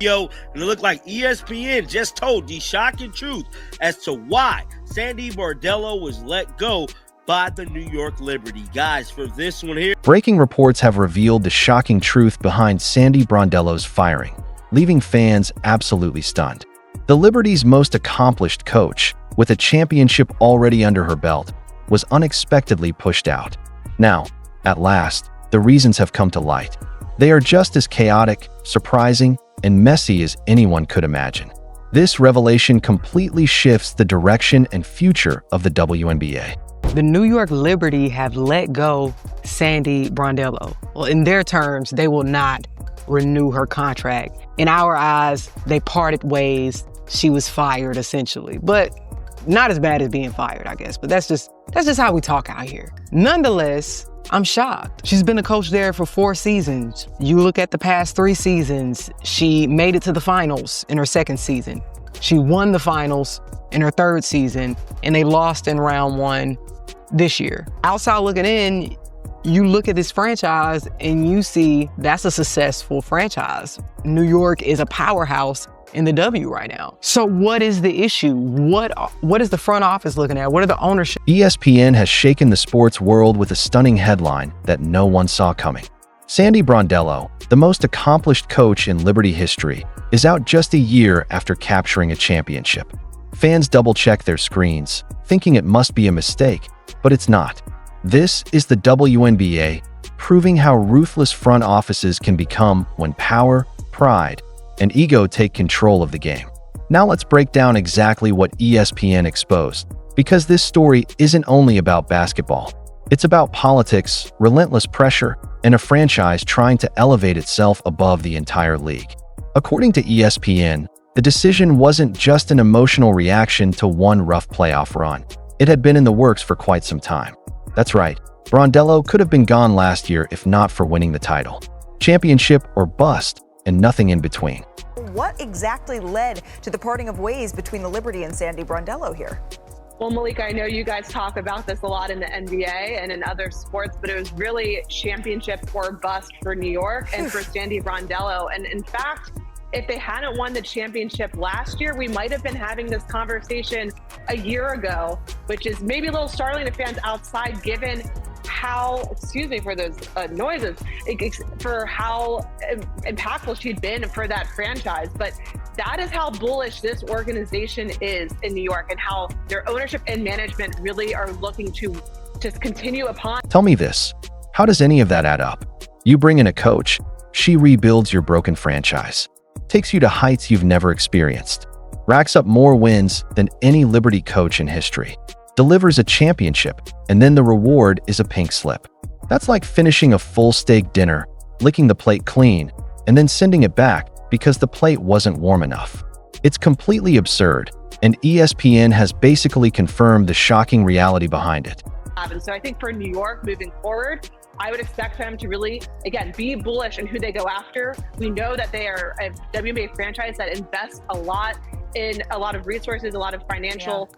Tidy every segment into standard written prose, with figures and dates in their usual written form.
And it looked like ESPN just told the shocking truth as to why Sandy Brondello was let go by the New York Liberty. Guys, for this one here. Breaking reports have revealed the shocking truth behind Sandy Brondello's firing, leaving fans absolutely stunned. The Liberty's most accomplished coach, with a championship already under her belt, was unexpectedly pushed out. Now, at last, the reasons have come to light. They are just as chaotic, surprising, and messy as anyone could imagine. This revelation completely shifts the direction and future of the WNBA. The New York Liberty have let go Sandy Brondello. Well, in their terms, they will not renew her contract. In our eyes, they parted ways. She was fired, essentially. But not as bad as being fired, I guess. But that's just how we talk out here. Nonetheless, I'm shocked. She's been a coach there for 4 seasons. You look at the past 3 seasons, she made it to the finals in her 2nd season. She won the finals in her 3rd season, and they lost in round 1 this year. Outside looking in, you look at this franchise and you see that's a successful franchise. New York is a powerhouse in the W right now. So what is the issue? What is the front office looking at? What are the ownership? ESPN has shaken the sports world with a stunning headline that no one saw coming. Sandy Brondello, the most accomplished coach in Liberty history, is out just a year after capturing a championship. Fans double-check their screens, thinking it must be a mistake, but it's not. This is the WNBA, proving how ruthless front offices can become when power, pride, and ego take control of the game. Now let's break down exactly what ESPN exposed, because this story isn't only about basketball. It's about politics, relentless pressure, and a franchise trying to elevate itself above the entire league. According to ESPN, the decision wasn't just an emotional reaction to one rough playoff run. It had been in the works for quite some time. That's right, Brondello could have been gone last year if not for winning the title. Championship or bust, and nothing in between. What exactly led to the parting of ways between the Liberty and Sandy Brondello here? Well, Malika, I know you guys talk about this a lot in the NBA and in other sports, but it was really championship or bust for New York and for Sandy Brondello. And in fact, if they hadn't won the championship last year, we might have been having this conversation a year ago, which is maybe a little startling to fans outside, given how, excuse me for those noises, for how impactful she'd been for that franchise. But that is how bullish this organization is in New York and how their ownership and management really are looking to just continue upon. Tell me this, how does any of that add up? You bring in a coach, she rebuilds your broken franchise, takes you to heights you've never experienced, racks up more wins than any Liberty coach in history, delivers a championship, and then the reward is a pink slip. That's like finishing a full steak dinner, licking the plate clean, and then sending it back because the plate wasn't warm enough. It's completely absurd, and ESPN has basically confirmed the shocking reality behind it. And so I think for New York moving forward, I would expect them to really, again, be bullish in who they go after. We know that they are a WNBA franchise that invests a lot in a lot of resources, a lot of financial,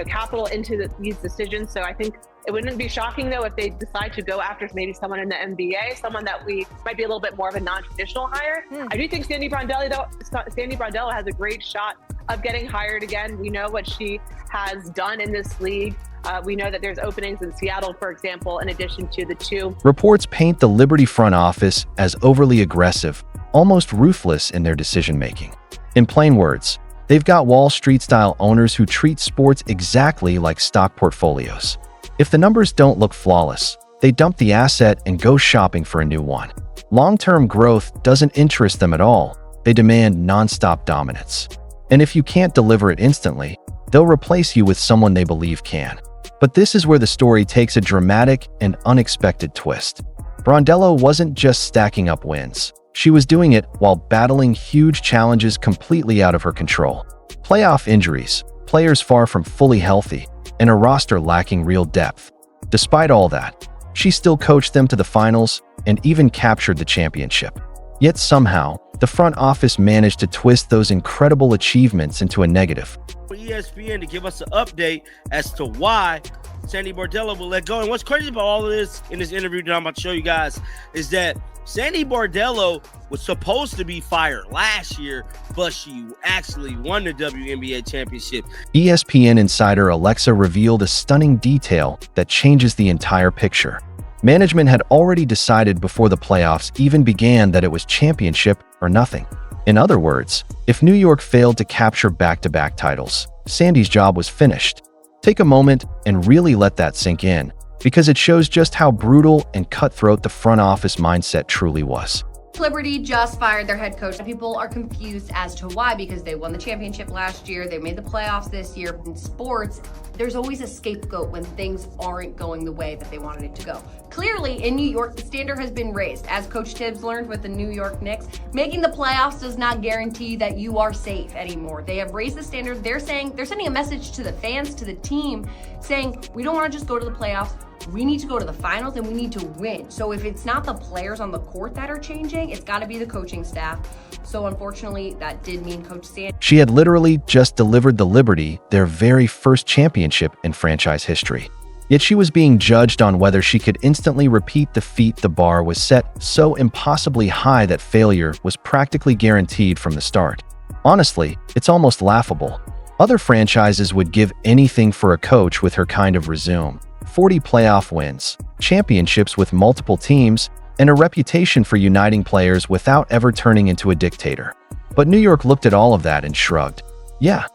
capital into these decisions. So I think it wouldn't be shocking, though, if they decide to go after maybe someone in the NBA, someone that we might be a little bit more of a non-traditional hire. I do think Sandy Brondello has a great shot of getting hired again. We know what she has done in this league. We know that there's openings in Seattle, for example, in addition to the 2. Reports paint the Liberty front office as overly aggressive, almost ruthless in their decision-making. In plain words, they've got Wall Street-style owners who treat sports exactly like stock portfolios. If the numbers don't look flawless, they dump the asset and go shopping for a new one. Long-term growth doesn't interest them at all. They demand non-stop dominance. And if you can't deliver it instantly, they'll replace you with someone they believe can. But this is where the story takes a dramatic and unexpected twist. Brondello wasn't just stacking up wins. She was doing it while battling huge challenges completely out of her control. Playoff injuries, players far from fully healthy, and a roster lacking real depth. Despite all that, she still coached them to the finals and even captured the championship. Yet somehow, the front office managed to twist those incredible achievements into a negative. for ESPN to give us an update as to why Sandy Brondello will let go. And what's crazy about all of this in this interview that I'm about to show you guys is that Sandy Brondello was supposed to be fired last year, but she actually won the WNBA championship. ESPN insider Alexa revealed a stunning detail that changes the entire picture. Management had already decided before the playoffs even began that it was championship or nothing. In other words, if New York failed to capture back-to-back titles, Sandy's job was finished. Take a moment and really let that sink in, because it shows just how brutal and cutthroat the front office mindset truly was. Liberty just fired their head coach. People are confused as to why, because they won the championship last year, they made the playoffs this year. In sports, there's always a scapegoat when things aren't going the way that they wanted it to go. Clearly, in New York, the standard has been raised. As Coach Tibbs learned with the New York Knicks, making the playoffs does not guarantee that you are safe anymore. They have raised the standard. They're sending a message to the fans, to the team, saying, we don't want to just go to the playoffs. We need to go to the finals and we need to win. So if it's not the players on the court that are changing, it's got to be the coaching staff. So unfortunately, that did mean Coach Sandy. She had literally just delivered the Liberty their very first championship in franchise history. Yet she was being judged on whether she could instantly repeat the feat. The bar was set so impossibly high that failure was practically guaranteed from the start. Honestly, it's almost laughable. Other franchises would give anything for a coach with her kind of resume. 40 playoff wins, championships with multiple teams, and a reputation for uniting players without ever turning into a dictator. But New York looked at all of that and shrugged. Yeah,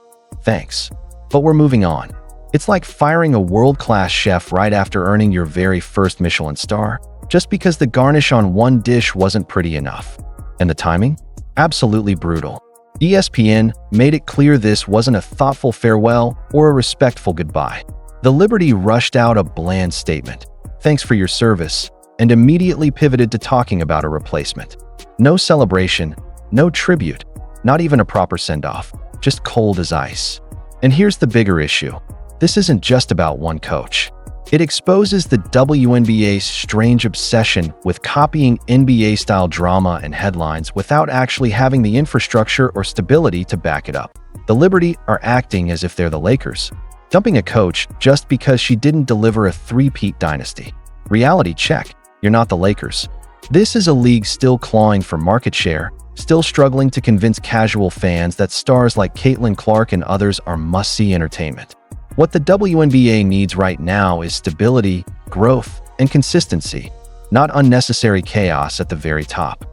thanks. But we're moving on. It's like firing a world-class chef right after earning your very first Michelin star, just because the garnish on one dish wasn't pretty enough. And the timing? Absolutely brutal. ESPN made it clear this wasn't a thoughtful farewell or a respectful goodbye. The Liberty rushed out a bland statement, "Thanks for your service," and immediately pivoted to talking about a replacement. No celebration, no tribute, not even a proper send-off, just cold as ice. And here's the bigger issue. This isn't just about one coach. It exposes the WNBA's strange obsession with copying NBA-style drama and headlines without actually having the infrastructure or stability to back it up. The Liberty are acting as if they're the Lakers, dumping a coach just because she didn't deliver a three-peat dynasty. Reality check, you're not the Lakers. This is a league still clawing for market share, still struggling to convince casual fans that stars like Caitlin Clark and others are must-see entertainment. What the WNBA needs right now is stability, growth, and consistency, not unnecessary chaos at the very top.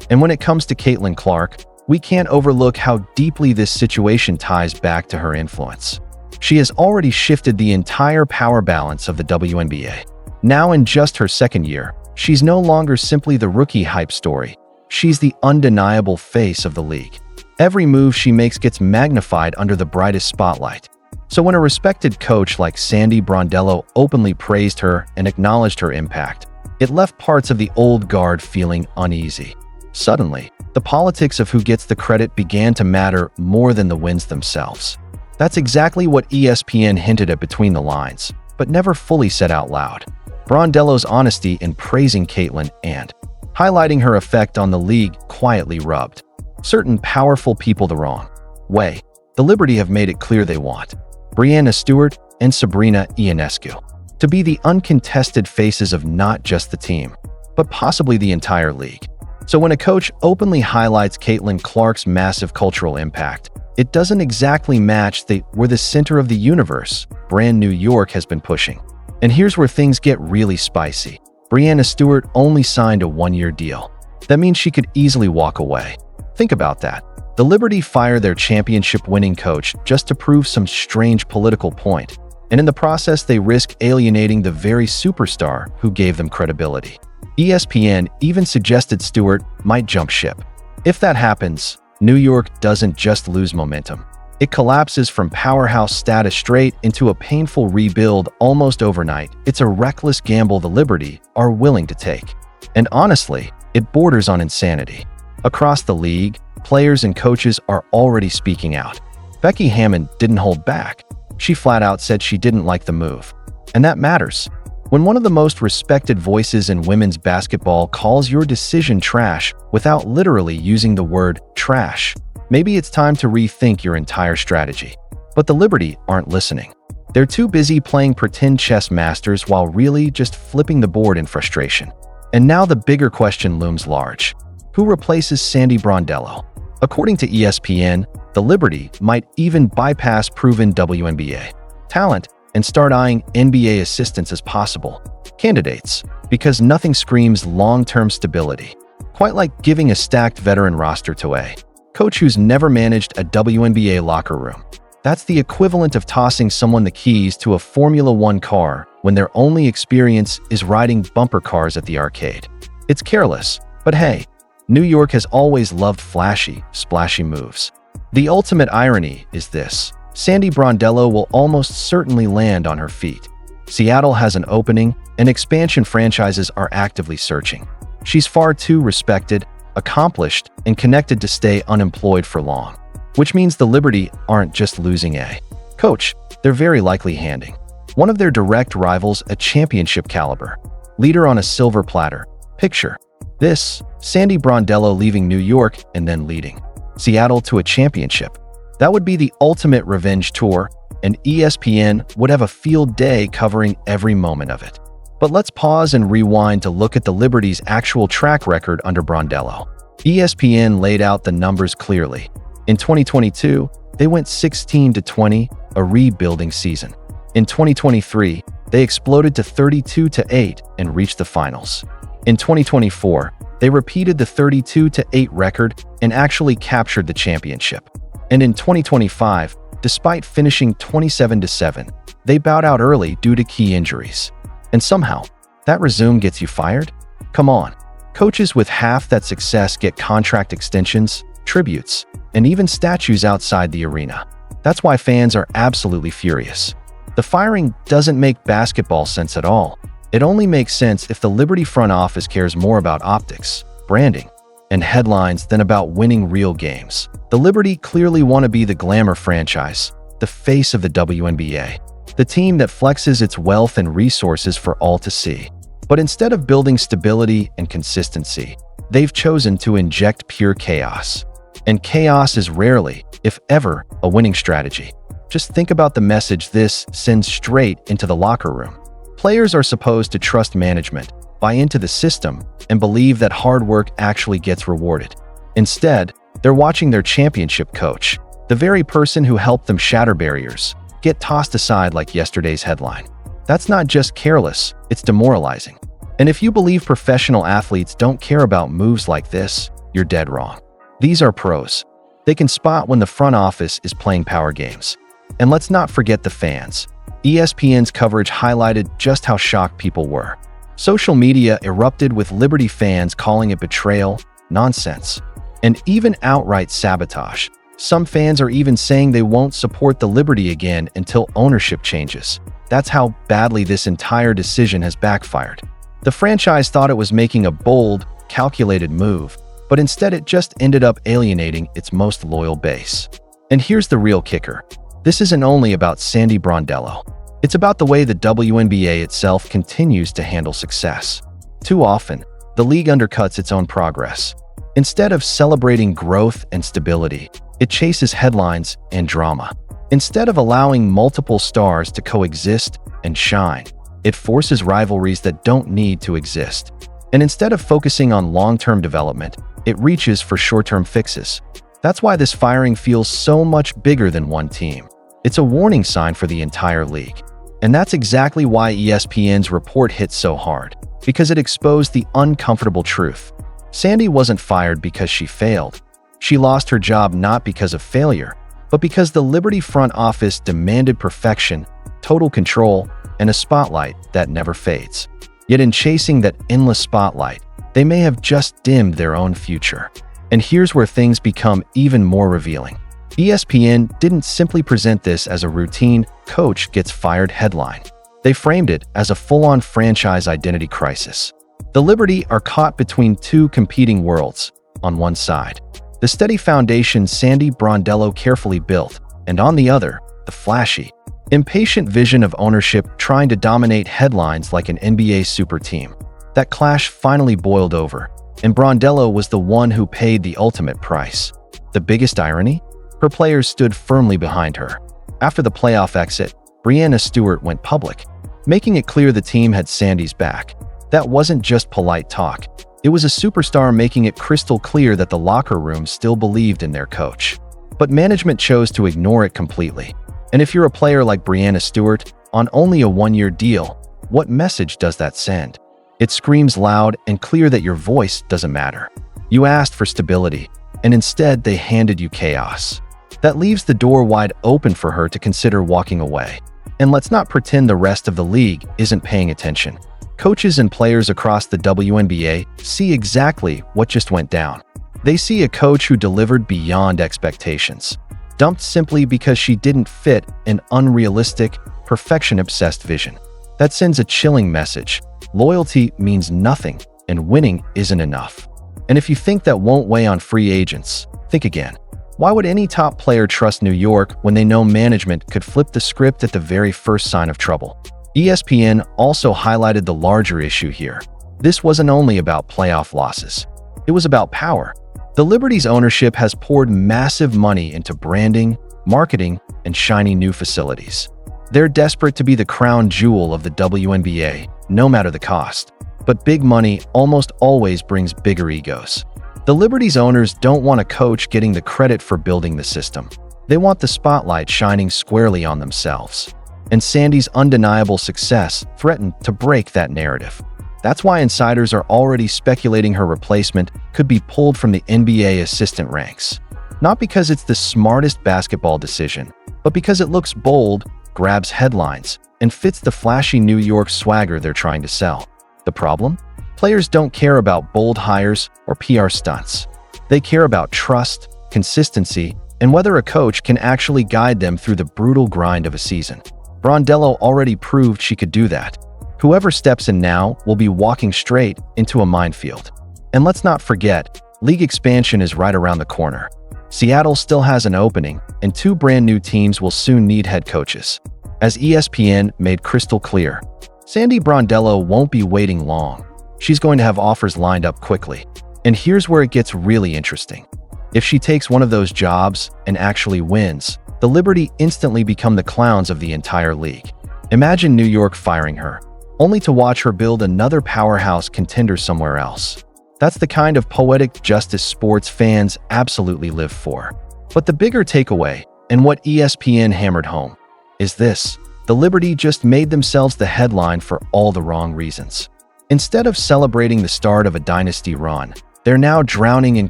And when it comes to Caitlin Clark, we can't overlook how deeply this situation ties back to her influence. She has already shifted the entire power balance of the WNBA. Now in just her second year, she's no longer simply the rookie hype story. She's the undeniable face of the league. Every move she makes gets magnified under the brightest spotlight. So when a respected coach like Sandy Brondello openly praised her and acknowledged her impact, it left parts of the old guard feeling uneasy. Suddenly, the politics of who gets the credit began to matter more than the wins themselves. That's exactly what ESPN hinted at between the lines, but never fully said out loud. Brondello's honesty in praising Caitlin and highlighting her effect on the league quietly rubbed certain powerful people the wrong way. The Liberty have made it clear they want Breanna Stewart and Sabrina Ionescu to be the uncontested faces of not just the team, but possibly the entire league. So when a coach openly highlights Caitlin Clark's massive cultural impact, it doesn't exactly match the "we're the center of the universe" brand New York has been pushing. And here's where things get really spicy. Breanna Stewart only signed a one-year deal. That means she could easily walk away. Think about that. The Liberty fire their championship-winning coach just to prove some strange political point, and in the process they risk alienating the very superstar who gave them credibility. ESPN even suggested Stewart might jump ship. If that happens, New York doesn't just lose momentum. It collapses from powerhouse status straight into a painful rebuild almost overnight. It's a reckless gamble the Liberty are willing to take. And honestly, it borders on insanity. Across the league, players and coaches are already speaking out. Becky Hammon didn't hold back. She flat out said she didn't like the move. And that matters. When one of the most respected voices in women's basketball calls your decision trash without literally using the word trash, maybe it's time to rethink your entire strategy. But the Liberty aren't listening. They're too busy playing pretend chess masters while really just flipping the board in frustration. And now the bigger question looms large. Who replaces Sandy Brondello? According to ESPN, the Liberty might even bypass proven WNBA talent and start eyeing NBA assistants as possible candidates, because nothing screams long-term stability, quite like giving a stacked veteran roster to a coach who's never managed a WNBA locker room. That's the equivalent of tossing someone the keys to a Formula One car when their only experience is riding bumper cars at the arcade. It's careless, but hey, New York has always loved flashy, splashy moves. The ultimate irony is this: Sandy Brondello will almost certainly land on her feet. Seattle has an opening, and expansion franchises are actively searching. She's far too respected, accomplished, and connected to stay unemployed for long. Which means the Liberty aren't just losing a coach, they're very likely handing one of their direct rivals a championship caliber leader on a silver platter. Picture this: Sandy Brondello leaving New York and then leading Seattle to a championship. That would be the ultimate revenge tour, and ESPN would have a field day covering every moment of it. But let's pause and rewind to look at the Liberty's actual track record under Brondello. ESPN laid out the numbers clearly. In 2022, they went 16-20, a rebuilding season. In 2023, they exploded to 32-8 and reached the finals. In 2024, they repeated the 32-8 record and actually captured the championship. And in 2025, despite finishing 27-7, they bowed out early due to key injuries. And somehow, that resume gets you fired? Come on. Coaches with half that success get contract extensions, tributes, and even statues outside the arena. That's why fans are absolutely furious. The firing doesn't make basketball sense at all. It only makes sense if the Liberty front office cares more about optics, branding, and headlines than about winning real games. The Liberty clearly want to be the glamour franchise, the face of the WNBA, the team that flexes its wealth and resources for all to see. But instead of building stability and consistency, they've chosen to inject pure chaos. And chaos is rarely, if ever, a winning strategy. Just think about the message this sends straight into the locker room. Players are supposed to trust management, buy into the system, and believe that hard work actually gets rewarded. Instead, they're watching their championship coach, the very person who helped them shatter barriers, get tossed aside like yesterday's headline. That's not just careless, it's demoralizing. And if you believe professional athletes don't care about moves like this, you're dead wrong. These are pros. They can spot when the front office is playing power games. And let's not forget the fans. ESPN's coverage highlighted just how shocked people were. Social media erupted with Liberty fans calling it betrayal, nonsense, and even outright sabotage. Some fans are even saying they won't support the Liberty again until ownership changes. That's how badly this entire decision has backfired. The franchise thought it was making a bold, calculated move, but instead it just ended up alienating its most loyal base. And here's the real kicker. This isn't only about Sandy Brondello. It's about the way the WNBA itself continues to handle success. Too often, the league undercuts its own progress. Instead of celebrating growth and stability, it chases headlines and drama. Instead of allowing multiple stars to coexist and shine, it forces rivalries that don't need to exist. And instead of focusing on long-term development, it reaches for short-term fixes. That's why this firing feels so much bigger than one team. It's a warning sign for the entire league. And that's exactly why ESPN's report hit so hard, because it exposed the uncomfortable truth. Sandy wasn't fired because she failed. She lost her job not because of failure, but because the Liberty front office demanded perfection, total control, and a spotlight that never fades. Yet in chasing that endless spotlight, they may have just dimmed their own future. And here's where things become even more revealing. ESPN didn't simply present this as a routine "coach gets fired" headline. They framed it as a full-on franchise identity crisis. The Liberty are caught between two competing worlds. On one side, the steady foundation Sandy Brondello carefully built, and on the other, the flashy, impatient vision of ownership trying to dominate headlines like an NBA super team. That clash finally boiled over, and Brondello was the one who paid the ultimate price. The biggest irony? Her players stood firmly behind her. After the playoff exit, Breanna Stewart went public, making it clear the team had Sandy's back. That wasn't just polite talk. It was a superstar making it crystal clear that the locker room still believed in their coach. But management chose to ignore it completely. And if you're a player like Breanna Stewart, on only a one-year deal, what message does that send? It screams loud and clear that your voice doesn't matter. You asked for stability, and instead they handed you chaos. That leaves the door wide open for her to consider walking away. And let's not pretend the rest of the league isn't paying attention. Coaches and players across the WNBA see exactly what just went down. They see a coach who delivered beyond expectations, dumped simply because she didn't fit an unrealistic, perfection-obsessed vision. That sends a chilling message. Loyalty means nothing, and winning isn't enough. And if you think that won't weigh on free agents, think again. Why would any top player trust New York when they know management could flip the script at the very first sign of trouble? ESPN also highlighted the larger issue here. This wasn't only about playoff losses. It was about power. The Liberty's ownership has poured massive money into branding, marketing, and shiny new facilities. They're desperate to be the crown jewel of the WNBA, no matter the cost. But big money almost always brings bigger egos. The Liberty's owners don't want a coach getting the credit for building the system. They want the spotlight shining squarely on themselves. And Sandy's undeniable success threatened to break that narrative. That's why insiders are already speculating her replacement could be pulled from the NBA assistant ranks. Not because it's the smartest basketball decision, but because it looks bold, grabs headlines, and fits the flashy New York swagger they're trying to sell. The problem? Players don't care about bold hires or PR stunts. They care about trust, consistency, and whether a coach can actually guide them through the brutal grind of a season. Brondello already proved she could do that. Whoever steps in now will be walking straight into a minefield. And let's not forget, league expansion is right around the corner. Seattle still has an opening, and two brand new teams will soon need head coaches. As ESPN made crystal clear, Sandy Brondello won't be waiting long. She's going to have offers lined up quickly. And here's where it gets really interesting. If she takes one of those jobs and actually wins, the Liberty instantly become the clowns of the entire league. Imagine New York firing her, only to watch her build another powerhouse contender somewhere else. That's the kind of poetic justice sports fans absolutely live for. But the bigger takeaway, and what ESPN hammered home, is this: the Liberty just made themselves the headline for all the wrong reasons. Instead of celebrating the start of a dynasty run, they're now drowning in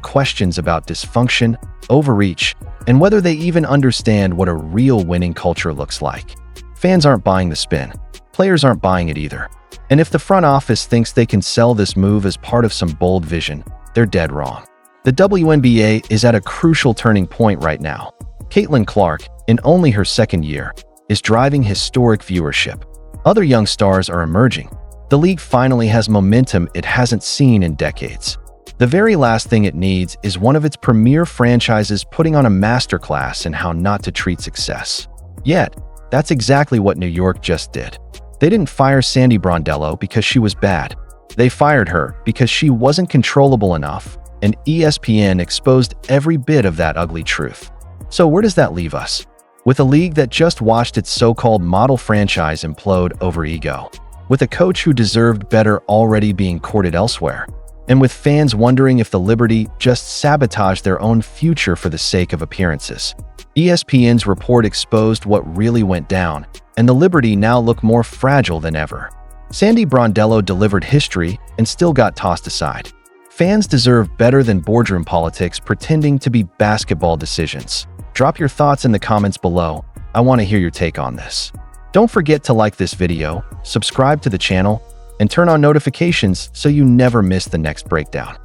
questions about dysfunction, overreach, and whether they even understand what a real winning culture looks like. Fans aren't buying the spin. Players aren't buying it either. And if the front office thinks they can sell this move as part of some bold vision, they're dead wrong. The WNBA is at a crucial turning point right now. Caitlin Clark, in only her second year, is driving historic viewership. Other young stars are emerging. The league finally has momentum it hasn't seen in decades. The very last thing it needs is one of its premier franchises putting on a masterclass in how not to treat success. Yet, that's exactly what New York just did. They didn't fire Sandy Brondello because she was bad. They fired her because she wasn't controllable enough, and ESPN exposed every bit of that ugly truth. So where does that leave us? With a league that just watched its so-called model franchise implode over ego, with a coach who deserved better already being courted elsewhere, and with fans wondering if the Liberty just sabotaged their own future for the sake of appearances. ESPN's report exposed what really went down, and the Liberty now look more fragile than ever. Sandy Brondello delivered history and still got tossed aside. Fans deserve better than boardroom politics pretending to be basketball decisions. Drop your thoughts in the comments below. I want to hear your take on this. Don't forget to like this video, subscribe to the channel, and turn on notifications so you never miss the next breakdown.